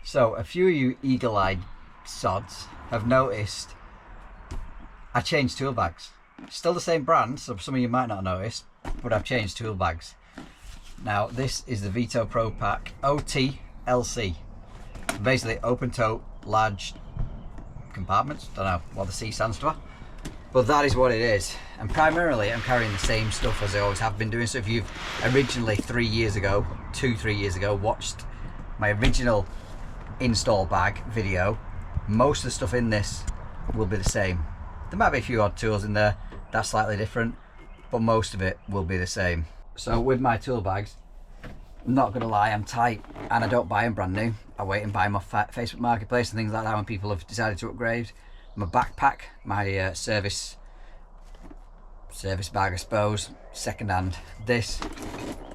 So a few of you eagle-eyed sods have noticed I changed tool bags. Still the same brand, so some of you might not notice, but I've changed tool bags. Now this is the Veto Pro Pack OTLC. Basically open tote, large compartments. Don't know what the C stands for, but that is what it is. And primarily I'm carrying the same stuff as I always have been doing. So if you've originally 3 years ago, 2-3 years ago, watched my original install bag video, most of the stuff in this will be the same. There might be a few odd tools in there that's slightly different, but most of it will be the same. So with my tool bags, I'm not gonna lie, I'm tight, and I don't buy them brand new. I wait and buy them off Facebook Marketplace and things like that when people have decided to upgrade. My backpack, my service bag, I suppose, second hand. This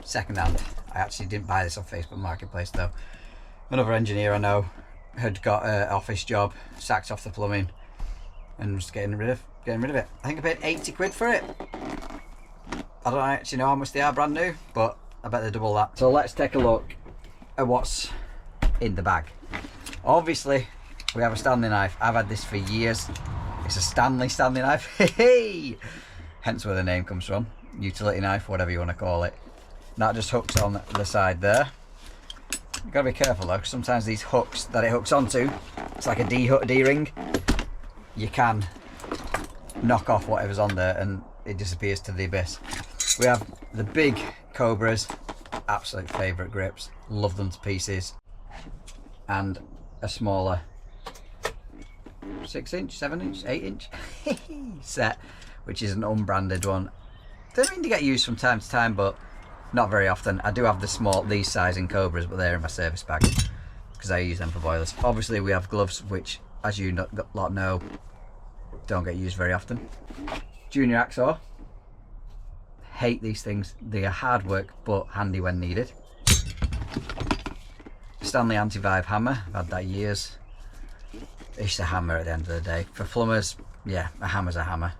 second hand. I actually didn't buy this off Facebook Marketplace though. Another engineer I know had got an office job, sacked off the plumbing, and was getting rid of it. I think I paid 80 quid for it. I don't actually know how much they are brand new, but I bet they're double that. So let's take a look at what's in the bag. Obviously, we have a Stanley knife. I've had this for years. It's a Stanley knife. Hey! Hence where the name comes from. Utility knife, whatever you want to call it. That just hooks on the side there. You've got to be careful though, because sometimes these hooks that it hooks onto, it's like a D-ring. You can knock off whatever's on there and it disappears to the abyss. We have the big Cobras, absolute favourite grips, love them to pieces, and a smaller 6-inch, 7-inch, 8-inch set, which is an unbranded one. They mean to get used from time to time, but not very often. I do have these size in Cobras, but they're in my service bag because I use them for boilers. Obviously we have gloves, which, as you lot know, don't get used very often. Junior hacksaw. Hate these things. They are hard work, but handy when needed. Stanley anti-vibe hammer. I've had that years. It's a hammer at the end of the day. For plumbers, yeah, a hammer's a hammer.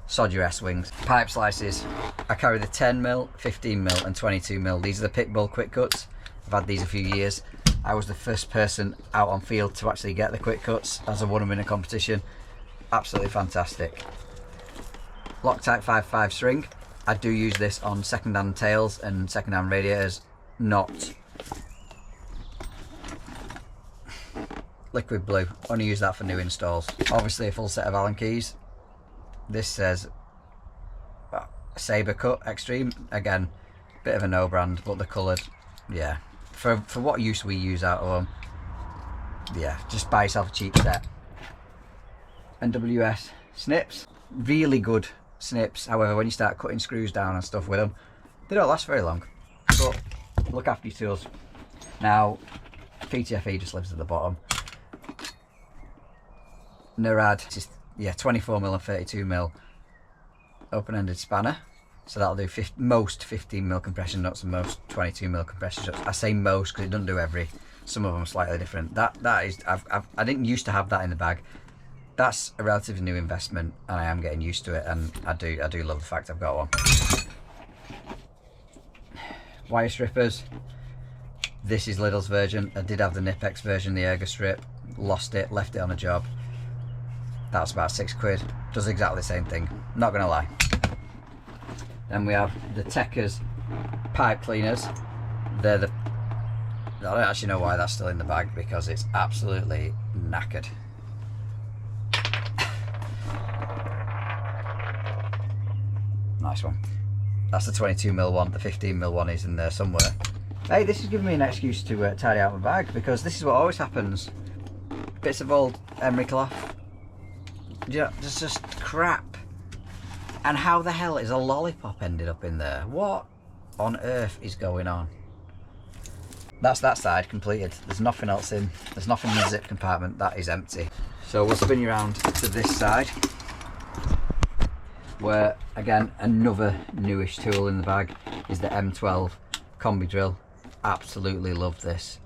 Sod your S-wings. Pipe slices. I carry the 10mm, 15mm and 22mm. These are the Pitbull quick cuts. I've had these a few years. I was the first person out on field to actually get the quick cuts as I won them in a competition. Absolutely fantastic. Loctite 5.5 string. I do use this on second-hand tails and second-hand radiators, not liquid blue. Only use that for new installs. Obviously a full set of Allen keys. This says Sabre Cut Extreme. Again, bit of a no brand, but they're coloured. Yeah, for what use we use out of them, yeah, just buy yourself a cheap set. NWS snips, really good snips. However, when you start cutting screws down and stuff with them, they don't last very long, but look after your tools. Now PTFE just lives at the bottom. Narad, just, yeah, 24mm and 32mm open-ended spanner, so that'll do most 15mm compression nuts and most 22mm compression nuts. I say most because it doesn't do every. Some of them are slightly different. That is, I didn't used to have that in the bag. That's a relatively new investment, and I am getting used to it, and I do love the fact I've got one. Wire strippers. This is Lidl's version. I did have the Nipex version, the Ergo strip. Lost it, left it on a job. That was about 6 quid. Does exactly the same thing, not gonna lie. Then we have the Tekker's pipe cleaners. They're the, I don't actually know why that's still in the bag because it's absolutely knackered. Nice one. That's the 22mm one. The 15mm one is in there somewhere. Hey, this is giving me an excuse to tidy out my bag, because this is what always happens. Bits of old emery cloth. Yeah, just crap. And how the hell is a lollipop ended up in there? What on earth is going on? That's that side completed. There's nothing else in. There's nothing in the zip compartment. That is empty. So we'll spin you around to this side, where again another newish tool in the bag is the M12 combi drill. Absolutely love this.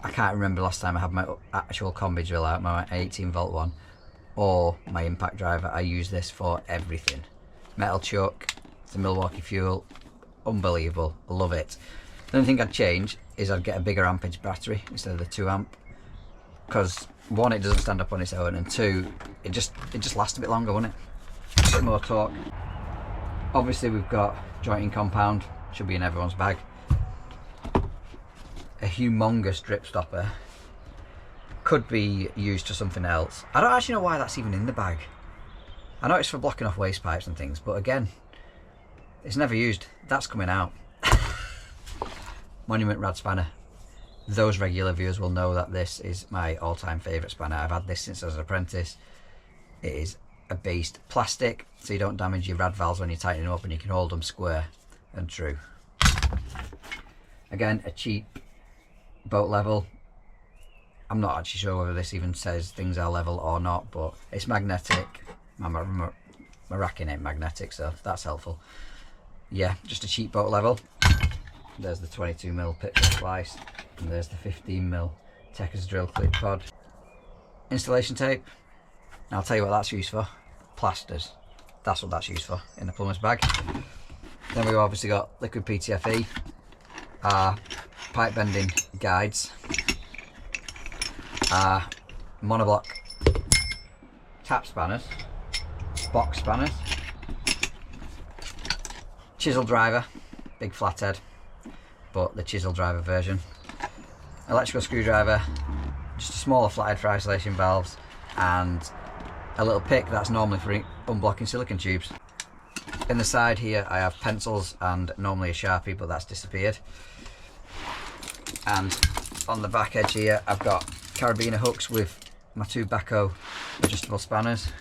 I can't remember last time I had my actual combi drill out, my 18-volt one, or my impact driver. I use this for everything. Metal chuck, it's a Milwaukee Fuel, unbelievable, love it. The only thing I'd change is I'd get a bigger ampage battery instead of the 2 amp, because one, it doesn't stand up on its own, and two, it just lasts a bit longer, wouldn't it? A bit more torque. Obviously we've got jointing compound, should be in everyone's bag. A humongous drip stopper, could be used for something else. I don't actually know why that's even in the bag. I know it's for blocking off waste pipes and things, but again, it's never used. That's coming out. Monument rad spanner. Those regular viewers will know that this is my all-time favourite spanner. I've had this since I was an apprentice. It is a beast. Plastic, so you don't damage your rad valves when you're tightening them up, and you can hold them square and true. Again, a cheap boat level. I'm not actually sure whether this even says things are level or not, but it's magnetic. My racking ain't magnetic, so that's helpful. Yeah, just a cheap boat level. There's the 22mm pipework slice, and there's the 15mm Techers drill clip pod. Installation tape. Now I'll tell you what that's used for. Plasters. That's what that's used for in the plumber's bag. Then we've obviously got liquid PTFE, our pipe bending guides, our monoblock tap spanners, box spanners, chisel driver, big flathead, but the chisel driver version, electrical screwdriver, just a smaller flathead for isolation valves, and a little pick that's normally for unblocking silicone tubes. In the side here I have pencils and normally a Sharpie, but that's disappeared. And on the back edge here I've got carabiner hooks with my 2 Veto adjustable spanners,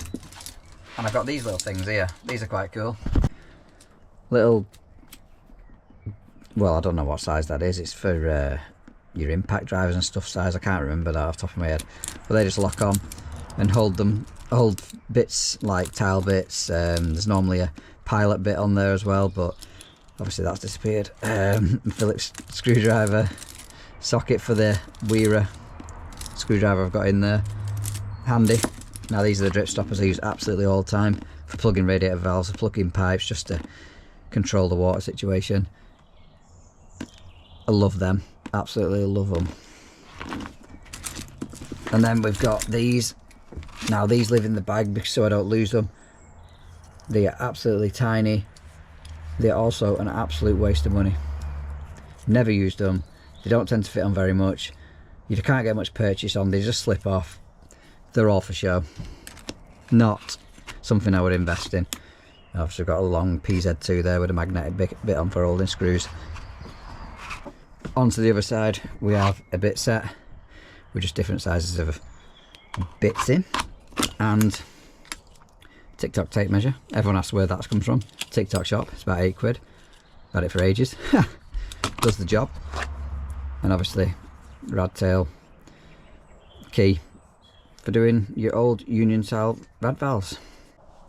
and I've got these little things here. These are quite cool. Little, well, I don't know what size that is. It's for your impact drivers and stuff size. I can't remember that off the top of my head, but they just lock on and hold bits like tile bits. There's normally a pilot bit on there as well, but obviously that's disappeared. Phillips screwdriver, socket for the Wearer screwdriver I've got in there, handy. Now these are the drip stoppers I use absolutely all the time for plugging radiator valves, for plugging pipes, just to control the water situation. I love them, absolutely love them. And then we've got these. Now these live in the bag so I don't lose them. They are absolutely tiny. They're also an absolute waste of money. Never used them. They don't tend to fit on very much. You can't get much purchase on. They just slip off. They're all for show. Not something I would invest in. Obviously got a long PZ2 there with a magnetic bit on for holding screws. Onto the other side we have a bit set with just different sizes of bits in, and TikTok tape measure. Everyone asks where that comes from. TikTok shop. It's about £8. Had it for ages. Does the job. And obviously rad tail key for doing your old Union style rad valves.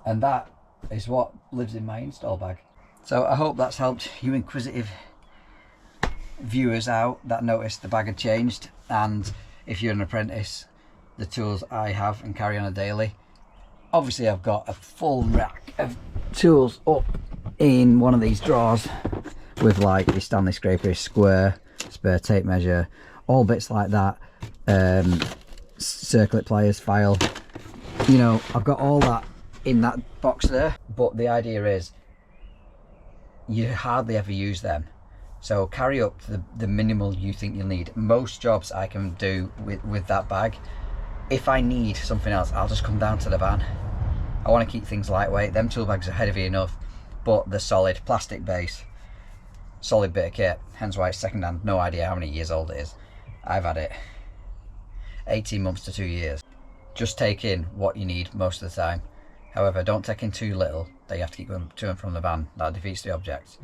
And that is what lives in my install bag. So I hope that's helped you inquisitive viewers out that noticed the bag had changed, and if you're an apprentice, the tools I have and carry on a daily. Obviously I've got a full rack of tools up in one of these drawers with like your Stanley scraper, square, spare tape measure, all bits like that, circlip pliers, file, you know, I've got all that in that box there. But the idea is you hardly ever use them, so carry up to the minimal you think you'll need. Most jobs I can do with that bag. If I need something else, I'll just come down to the van. I want to keep things lightweight. Them tool bags are heavy enough, but they're solid, plastic base, solid bit of kit, hence why it's second hand. No idea how many years old it is. I've had it 18 months to 2 years. Just take in what you need most of the time. However, don't take in too little that you have to keep going to and from the van. That defeats the object.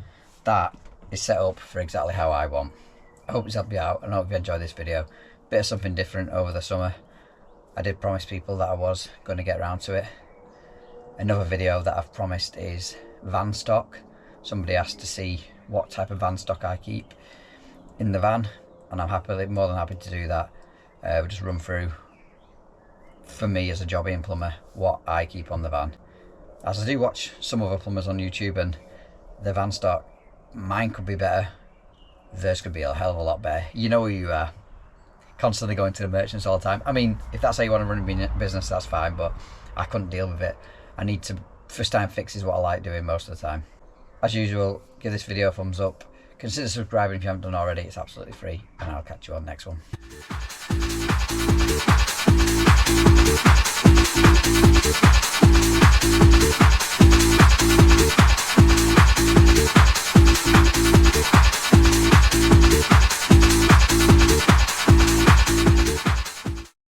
That is set up for exactly how I want. I hope it's helped you out, and I hope you enjoyed this video. Bit of something different over the summer. I did promise people that I was going to get around to it. Another video that I've promised is van stock. Somebody asked to see what type of van stock I keep in the van, and I'm more than happy to do that. We'll just run through, for me as a jobbing plumber, what I keep on the van. As I do watch some other plumbers on YouTube and their van stock, mine could be better. this could be a hell of a lot better. You know who you are. Constantly going to the merchants all the time. I mean, if that's how you want to run a business, that's fine, but I couldn't deal with it. I need to, first time fix is what I like doing most of the time. As usual, give this video a thumbs up. Consider subscribing if you haven't done already, it's absolutely free, and I'll catch you on the next one.